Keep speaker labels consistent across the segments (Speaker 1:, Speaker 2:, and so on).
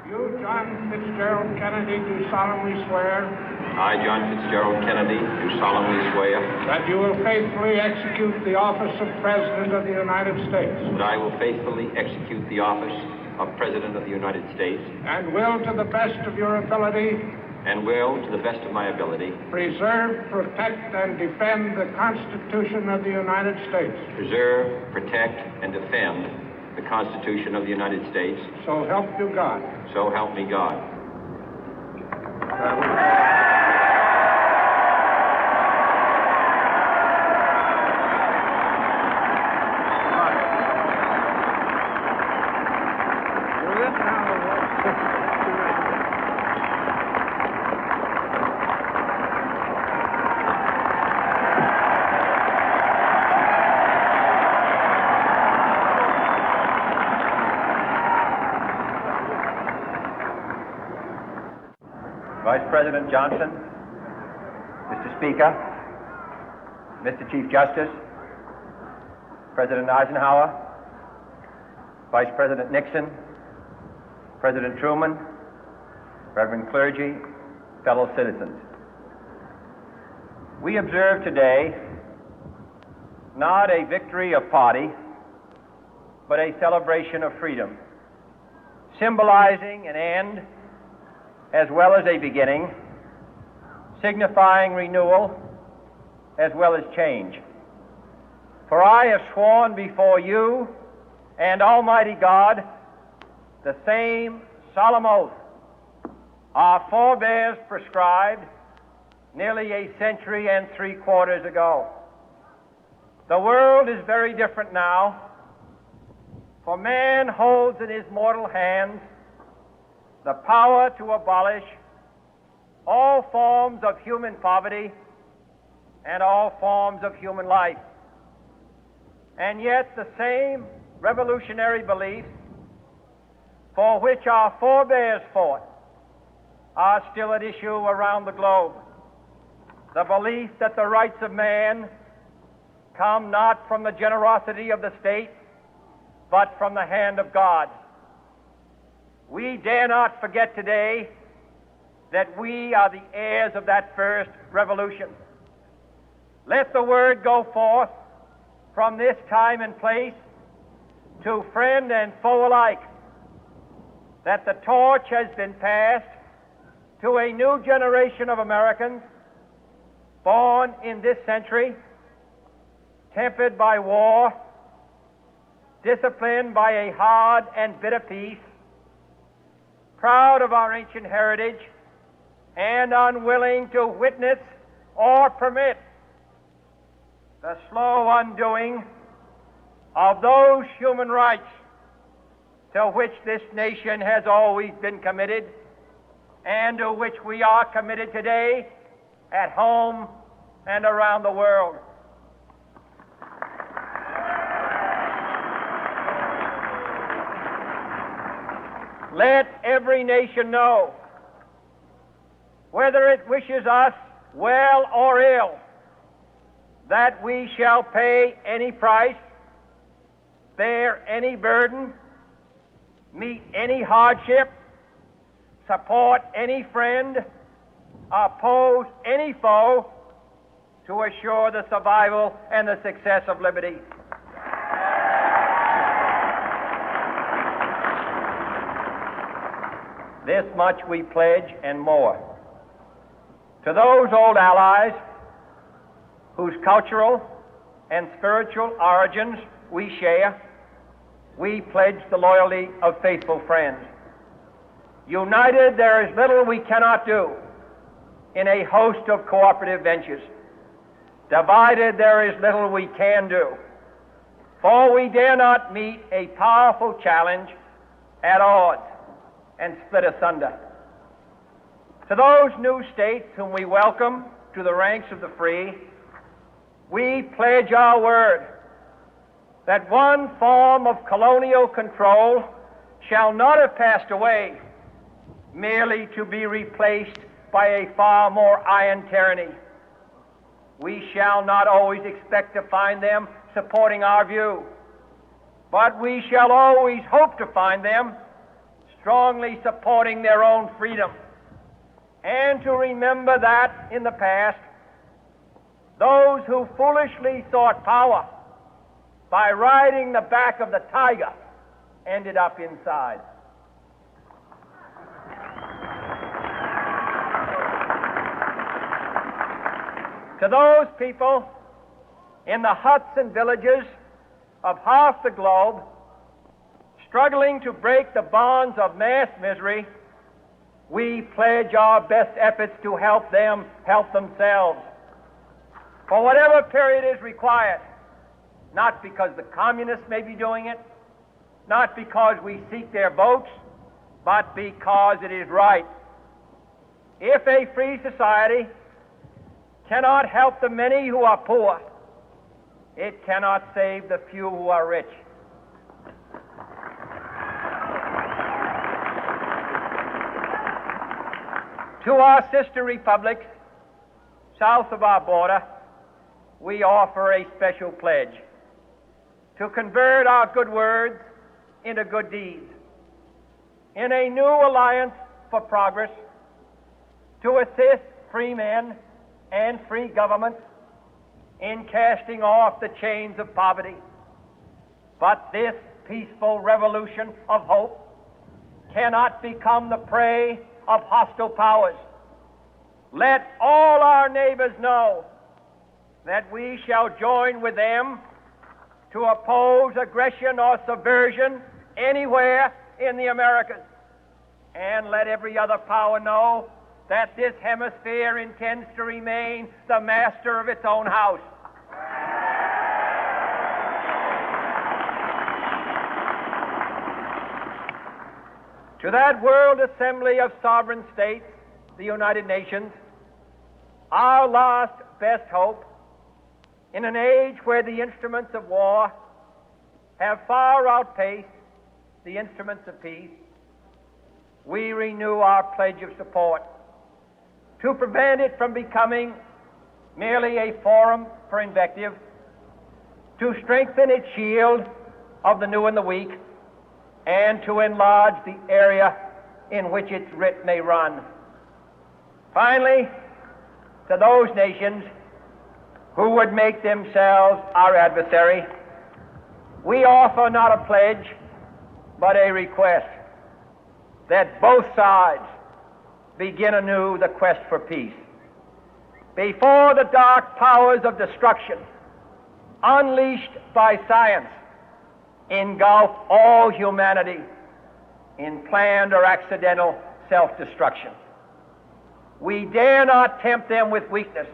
Speaker 1: You, John Fitzgerald Kennedy, do solemnly swear.
Speaker 2: I, John Fitzgerald Kennedy, do solemnly swear.
Speaker 1: That you will faithfully execute the office of President of the United States.
Speaker 2: That I will faithfully execute the office of President of the United States.
Speaker 1: And will, to the best of your ability.
Speaker 2: And will, to the best of my ability.
Speaker 1: Preserve, protect, and defend the Constitution of the United States.
Speaker 2: Preserve, protect, and defend the Constitution of the United States.
Speaker 1: So help you God.
Speaker 2: So help me God.
Speaker 3: Vice President Johnson, Mr. Speaker, Mr. Chief Justice, President Eisenhower, Vice President Nixon, President Truman, Reverend clergy, fellow citizens. We observe today not a victory of party, but a celebration of freedom, symbolizing an end as well as a beginning, signifying renewal as well as change. For I have sworn before you and Almighty God the same solemn oath our forebears prescribed nearly a century and 3/4 ago. The world is very different now, for man holds in his mortal hands the power to abolish all forms of human poverty and all forms of human life. And yet the same revolutionary beliefs for which our forebears fought are still at issue around the globe. The belief that the rights of man come not from the generosity of the state, but from the hand of God. We dare not forget today that we are the heirs of that first revolution. Let the word go forth from this time and place to friend and foe alike that the torch has been passed to a new generation of Americans born in this century, tempered by war, disciplined by a hard and bitter peace, proud of our ancient heritage, and unwilling to witness or permit the slow undoing of those human rights to which this nation has always been committed and to which we are committed today at home and around the world. Let every nation know, whether it wishes us well or ill, that we shall pay any price, bear any burden, meet any hardship, support any friend, oppose any foe to assure the survival and the success of liberty. This much we pledge and more. To those old allies whose cultural and spiritual origins we share, we pledge the loyalty of faithful friends. United, there is little we cannot do in a host of cooperative ventures. Divided, there is little we can do, for we dare not meet a powerful challenge at odds and split asunder. To those new states whom we welcome to the ranks of the free, we pledge our word that one form of colonial control shall not have passed away, merely to be replaced by a far more iron tyranny. We shall not always expect to find them supporting our view, but we shall always hope to find them strongly supporting their own freedom, and to remember that in the past, those who foolishly sought power by riding the back of the tiger ended up inside. To those people in the huts and villages of half the globe struggling to break the bonds of mass misery, we pledge our best efforts to help them help themselves for whatever period is required, not because the communists may be doing it, not because we seek their votes, but because it is right. If a free society cannot help the many who are poor, it cannot save the few who are rich. To our sister republics south of our border, we offer a special pledge to convert our good words into good deeds, in a new alliance for progress, to assist free men and free governments in casting off the chains of poverty. But this peaceful revolution of hope cannot become the prey of hostile powers. Let all our neighbors know that we shall join with them to oppose aggression or subversion anywhere in the Americas. And let every other power know that this hemisphere intends to remain the master of its own house. To that World Assembly of Sovereign States, the United Nations, our last best hope, in an age where the instruments of war have far outpaced the instruments of peace, we renew our pledge of support to prevent it from becoming merely a forum for invective, to strengthen its shield of the new and the weak, and to enlarge the area in which its writ may run. Finally, to those nations who would make themselves our adversary, we offer not a pledge, but a request that both sides begin anew the quest for peace. Before the dark powers of destruction, unleashed by science, engulf all humanity in planned or accidental self-destruction, we dare not tempt them with weakness,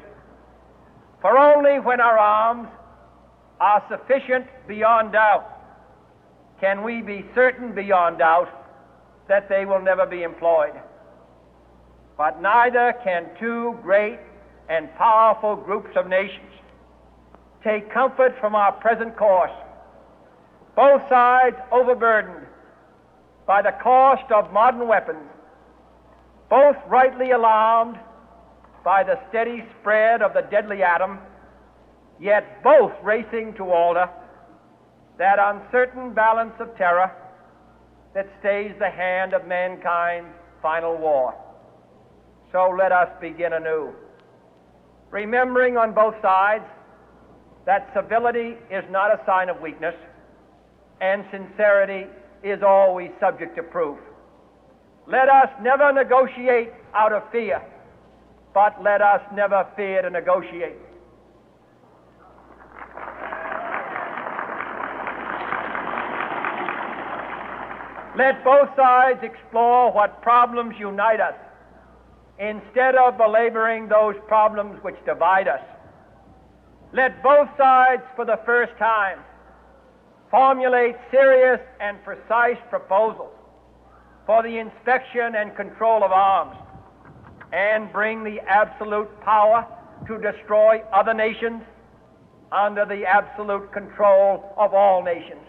Speaker 3: for only when our arms are sufficient beyond doubt can we be certain beyond doubt that they will never be employed. But neither can two great and powerful groups of nations take comfort from our present course, both sides overburdened by the cost of modern weapons, both rightly alarmed by the steady spread of the deadly atom, yet both racing to alter that uncertain balance of terror that stays the hand of mankind's final war. So let us begin anew, remembering on both sides that civility is not a sign of weakness, and sincerity is always subject to proof. Let us never negotiate out of fear, but let us never fear to negotiate. Let both sides explore what problems unite us, instead of belaboring those problems which divide us. Let both sides, for the first time, formulate serious and precise proposals for the inspection and control of arms, and bring the absolute power to destroy other nations under the absolute control of all nations.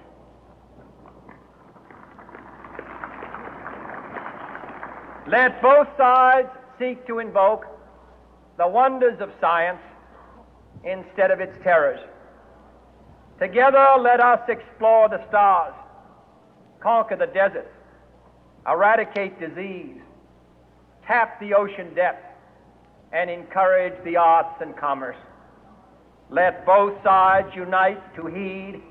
Speaker 3: Let both sides seek to invoke the wonders of science instead of its terrors. Together, let us explore the stars, conquer the deserts, eradicate disease, tap the ocean depth, and encourage the arts and commerce. Let both sides unite to heed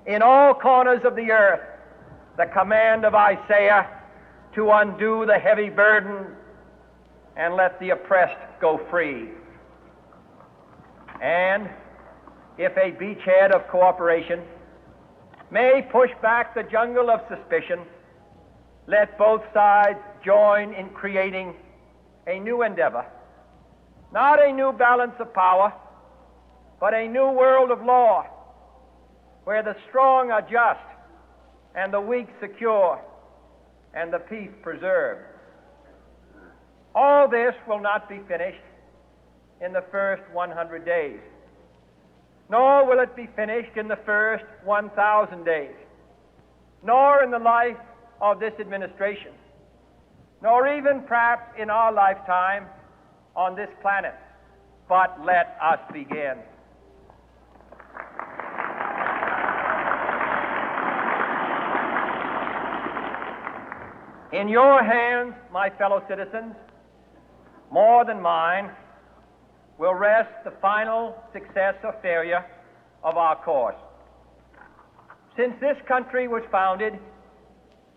Speaker 3: in all corners of the earth the command of Isaiah to undo the heavy burden and let the oppressed go free. And if a beachhead of cooperation may push back the jungle of suspicion, let both sides join in creating a new endeavor, not a new balance of power, but a new world of law, where the strong are just and the weak secure and the peace preserved. All this will not be finished in the first 100 days, nor will it be finished in the first 1,000 days, nor in the life of this administration, nor even perhaps in our lifetime on this planet. But let us begin. In your hands, my fellow citizens, more than mine, will rest the final success or failure of our course. Since this country was founded,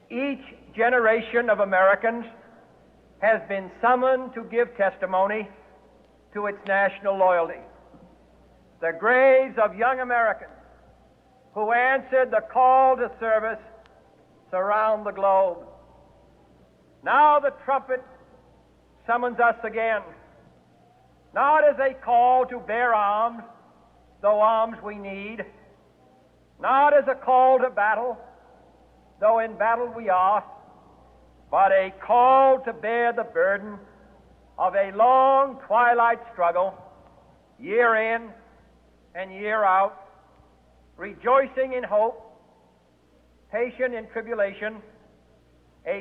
Speaker 3: each generation of Americans has been summoned to give testimony to its national loyalty. The graves of young Americans who answered the call to service surround the globe. Now the trumpet summons us again, not as a call to bear arms, though arms we need, not as a call to battle, though in battle we are, but a call to bear the burden of a long twilight struggle, year in and year out, rejoicing in hope, patient in tribulation,